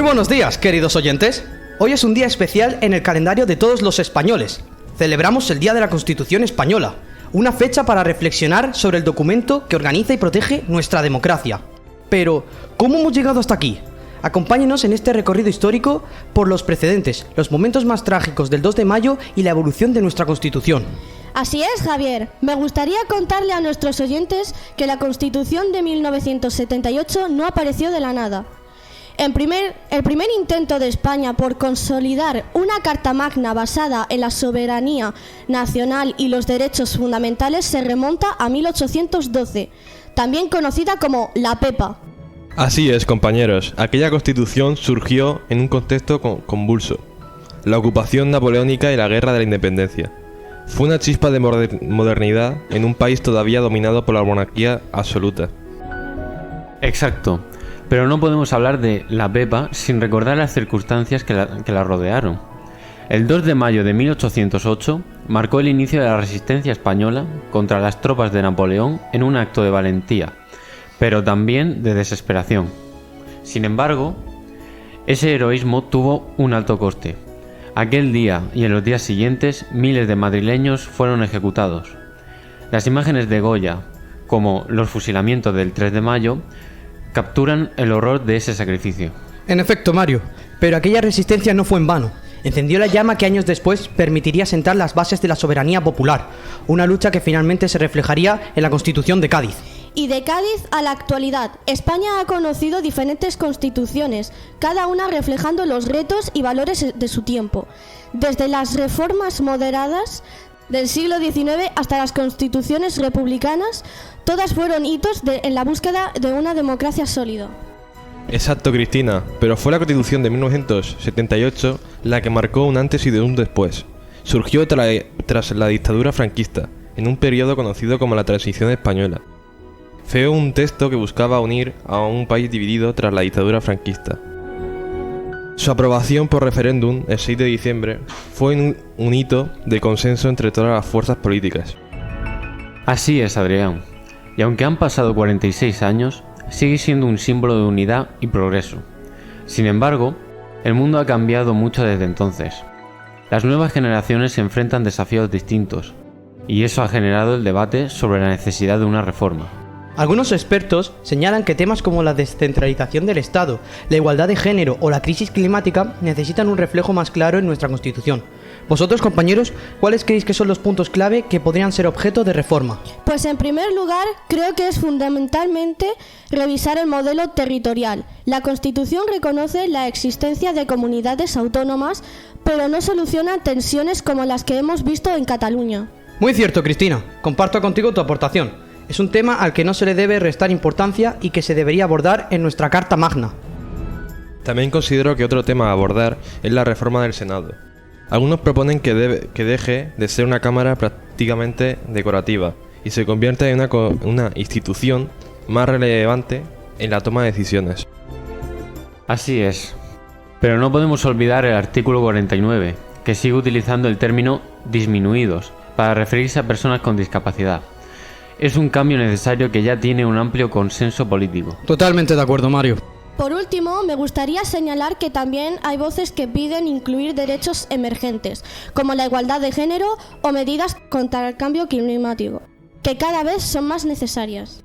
Muy buenos días, queridos oyentes. Hoy es un día especial en el calendario de todos los españoles. Celebramos el Día de la Constitución Española, una fecha para reflexionar sobre el documento que organiza y protege nuestra democracia. Pero, ¿cómo hemos llegado hasta aquí? Acompáñenos en este recorrido histórico por los precedentes, los momentos más trágicos del 2 de mayo y la evolución de nuestra Constitución. Así es, Javier. Me gustaría contarle a nuestros oyentes que la Constitución de 1978 no apareció de la nada. El primer intento de España por consolidar una Carta Magna basada en la soberanía nacional y los derechos fundamentales se remonta a 1812, también conocida como la Pepa. Así es, compañeros. Aquella Constitución surgió en un contexto convulso: la ocupación napoleónica y la Guerra de la Independencia. Fue una chispa de modernidad en un país todavía dominado por la monarquía absoluta. Exacto. Pero no podemos hablar de la Pepa sin recordar las circunstancias que la rodearon. El 2 de mayo de 1808 marcó el inicio de la resistencia española contra las tropas de Napoleón en un acto de valentía, pero también de desesperación. Sin embargo, ese heroísmo tuvo un alto coste. Aquel día y en los días siguientes, miles de madrileños fueron ejecutados. Las imágenes de Goya, como los fusilamientos del 3 de mayo, capturan el horror de ese sacrificio. En efecto, Mario, pero aquella resistencia no fue en vano. Encendió la llama que años después permitiría sentar las bases de la soberanía popular, una lucha que finalmente se reflejaría en la Constitución de Cádiz. Y de Cádiz a la actualidad, España ha conocido diferentes constituciones, cada una reflejando los retos y valores de su tiempo. Desde las reformas moderadas del siglo XIX hasta las constituciones republicanas, todas fueron hitos en la búsqueda de una democracia sólida. Exacto, Cristina, pero fue la Constitución de 1978 la que marcó un antes y un después. Surgió tras la dictadura franquista, en un periodo conocido como la Transición Española. Fue un texto que buscaba unir a un país dividido tras la dictadura franquista. Su aprobación por referéndum el 6 de diciembre fue un hito de consenso entre todas las fuerzas políticas. Así es, Adrián. Y aunque han pasado 46 años, sigue siendo un símbolo de unidad y progreso. Sin embargo, el mundo ha cambiado mucho desde entonces. Las nuevas generaciones se enfrentan desafíos distintos, y eso ha generado el debate sobre la necesidad de una reforma. Algunos expertos señalan que temas como la descentralización del Estado, la igualdad de género o la crisis climática necesitan un reflejo más claro en nuestra Constitución. Vosotros, compañeros, ¿cuáles creéis que son los puntos clave que podrían ser objeto de reforma? Pues en primer lugar, creo que es fundamentalmente revisar el modelo territorial. La Constitución reconoce la existencia de comunidades autónomas, pero no soluciona tensiones como las que hemos visto en Cataluña. Muy cierto, Cristina. Comparto contigo tu aportación. Es un tema al que no se le debe restar importancia y que se debería abordar en nuestra Carta Magna. También considero que otro tema a abordar es la reforma del Senado. Algunos proponen que deje de ser una cámara prácticamente decorativa y se convierta en una institución más relevante en la toma de decisiones. Así es. Pero no podemos olvidar el artículo 49, que sigue utilizando el término disminuidos para referirse a personas con discapacidad. Es un cambio necesario que ya tiene un amplio consenso político. Totalmente de acuerdo, Mario. Por último, me gustaría señalar que también hay voces que piden incluir derechos emergentes, como la igualdad de género o medidas contra el cambio climático, que cada vez son más necesarias.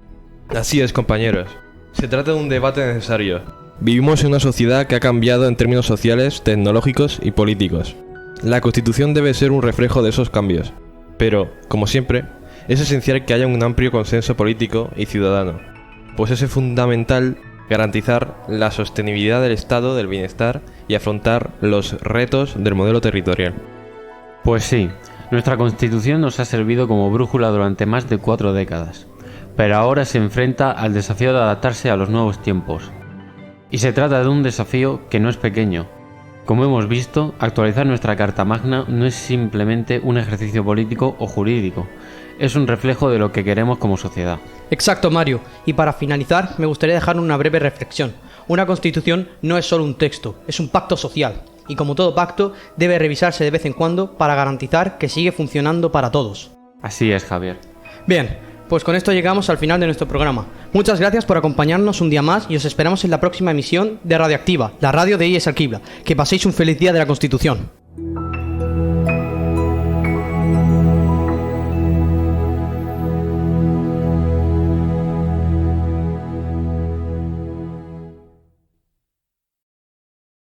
Así es, compañeros. Se trata de un debate necesario. Vivimos en una sociedad que ha cambiado en términos sociales, tecnológicos y políticos. La Constitución debe ser un reflejo de esos cambios. Pero, como siempre, es esencial que haya un amplio consenso político y ciudadano, pues es fundamental garantizar la sostenibilidad del estado del bienestar y afrontar los retos del modelo territorial. Pues sí, nuestra Constitución nos ha servido como brújula durante más de 4 décadas, pero ahora se enfrenta al desafío de adaptarse a los nuevos tiempos. Y se trata de un desafío que no es pequeño. Como hemos visto, actualizar nuestra Carta Magna no es simplemente un ejercicio político o jurídico, es un reflejo de lo que queremos como sociedad. Exacto, Mario. Y para finalizar, me gustaría dejar una breve reflexión. Una Constitución no es solo un texto, es un pacto social. Y como todo pacto, debe revisarse de vez en cuando para garantizar que sigue funcionando para todos. Así es, Javier. Bien, Pues con esto llegamos al final de nuestro programa. Muchas gracias por acompañarnos un día más y os esperamos en la próxima emisión de Radioactiva, la radio de IES Alquibla. Que paséis un feliz día de la Constitución.